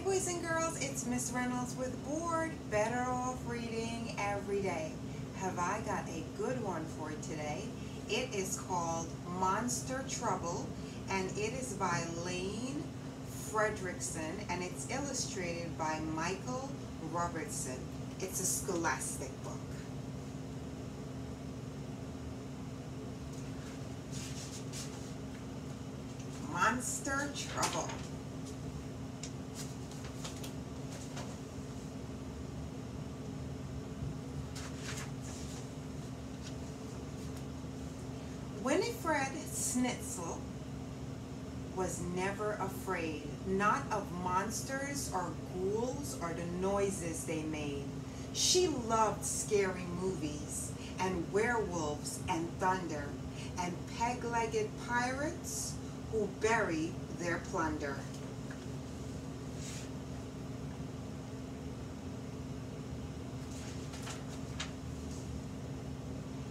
boys and girls, it's Miss Reynolds with B.O.R.E.D, Better Off Reading Every Day. Have I got a good one for today? It is called Monster Trouble, and it is by Lane Fredrickson, and it's illustrated by Michael Robertson. It's a scholastic book. Monster Trouble. Winifred Schnitzel was never afraid, not of monsters or ghouls or the noises they made. She loved scary movies and werewolves and thunder and peg-legged pirates who bury their plunder.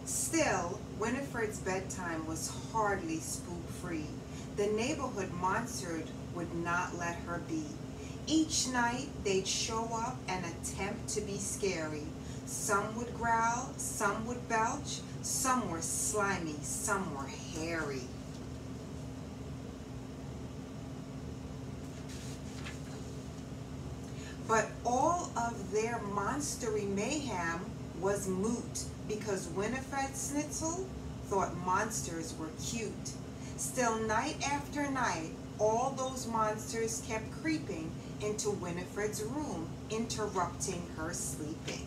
Still, Winifred's bedtime was hardly spook-free. The neighborhood monsters would not let her be. Each night, they'd show up and attempt to be scary. Some would growl, some would belch, some were slimy, some were hairy. But all of their monstery mayhem was moot because Winifred Schnitzel thought monsters were cute. Still, night after night, all those monsters kept creeping into Winifred's room, interrupting her sleeping.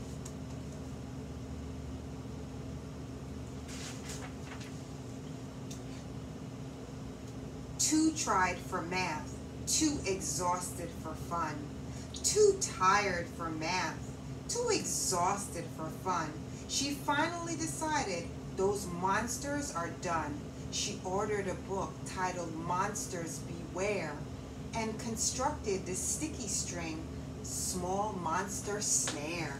Two tried for math, too exhausted for fun. Too tired for math, too exhausted for fun. She finally decided those monsters are done. She ordered a book titled Monsters Beware and constructed the sticky string small monster snare.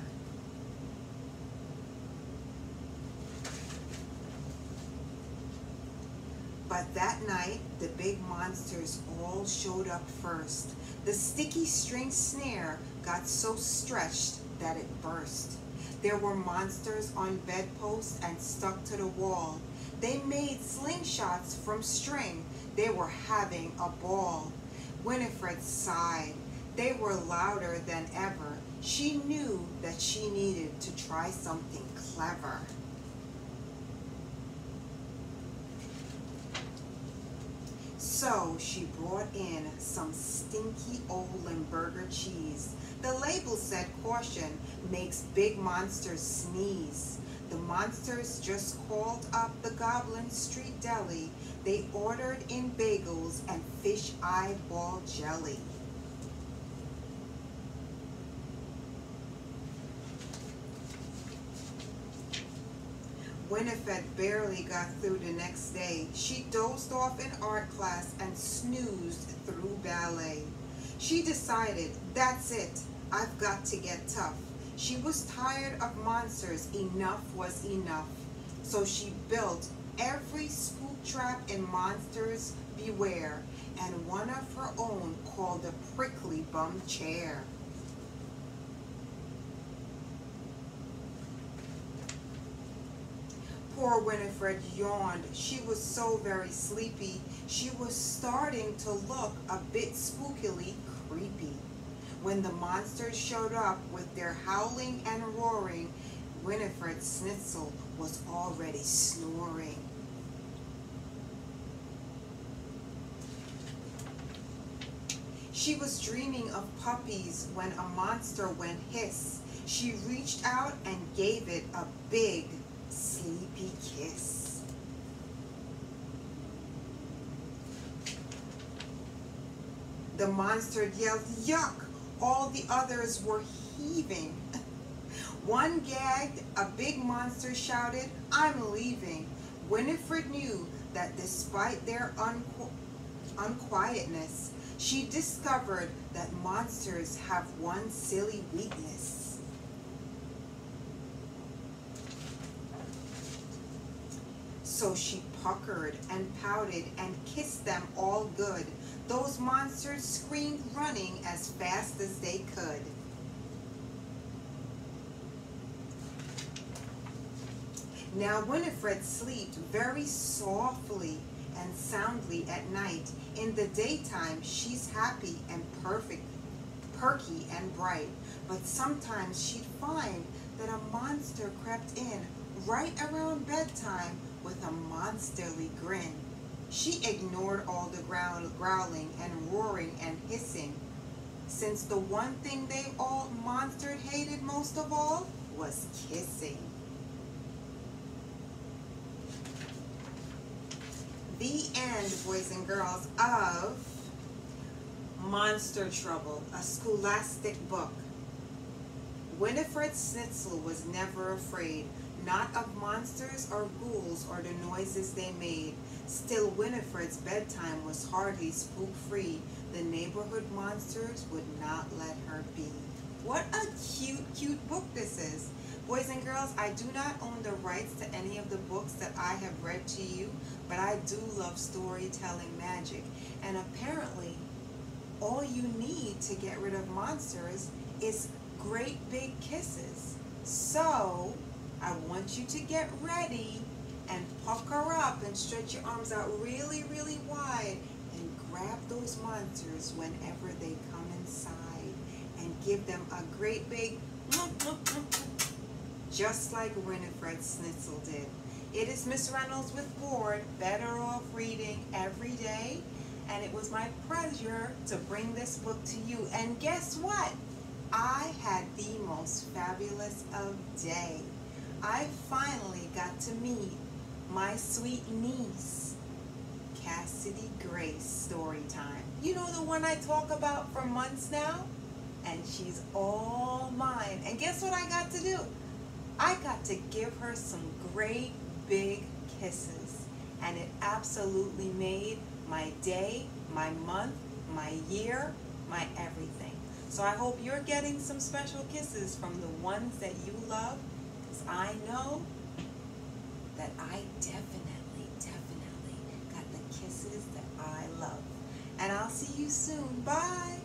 But that night, the big monsters all showed up first. The sticky string snare got so stretched that it burst. There were monsters on bedposts and stuck to the wall. They made slingshots from string. They were having a ball. Winifred sighed. They were louder than ever. She knew that she needed to try something clever. So she brought in some stinky old Limburger cheese. The label said caution makes big monsters sneeze. The monsters just called up the Goblin Street Deli. They ordered in bagels and fish eyeball jelly. Winifred barely got through the next day. She dozed off in art class and snoozed through ballet. She decided, that's it, I've got to get tough. She was tired of monsters. Enough was enough. So she built every spook trap in Monsters Beware and one of her own called the Prickly Bum Chair. Poor Winifred yawned. She was so very sleepy. She was starting to look a bit spookily creepy. When the monsters showed up with their howling and roaring, Winifred Schnitzel was already snoring. She was dreaming of puppies when a monster went hiss. She reached out and gave it a big, sleepy kiss. The monster yelled, yuck! All the others were heaving. One gagged, a big monster shouted, I'm leaving. Winifred knew that despite their unquietness, she discovered that monsters have one silly weakness. So she puckered and pouted and kissed them all good. Those monsters screamed, running as fast as they could. Now Winifred slept very softly and soundly at night. In the daytime, she's happy and perfect, perky and bright. But sometimes she'd find that a monster crept in right around bedtime with a monsterly grin. She ignored all the growling and roaring and hissing, since the one thing they all monsters hated most of all was kissing. The end, boys and girls, of Monster Trouble, a scholastic book. Winifred Schnitzel was never afraid, not of monsters or ghouls or the noises they made. Still, Winifred's bedtime was hardly spook-free. The neighborhood monsters would not let her be. What a cute, cute book this is. Boys and girls, I do not own the rights to any of the books that I have read to you, but I do love storytelling magic. And apparently, all you need to get rid of monsters is great big kisses. So, I want you to get ready and pucker up and stretch your arms out really, really wide and grab those monsters whenever they come inside and give them a great big just like Winifred Schnitzel did. It is Miss Reynolds with B.O.R.E.D, Better Off Reading Every Day, and it was my pleasure to bring this book to you. And guess what? I had the most fabulous of day. I finally got to meet my sweet niece, Kassidy Grace Storythyme. You know, the one I talk about for months now? And she's all mine. And guess what I got to do? I got to give her some great big kisses. And it absolutely made my day, my month, my year, my everything. So I hope you're getting some special kisses from the ones that you love, because I know that I definitely got the kisses that I love. And I'll see you soon. Bye.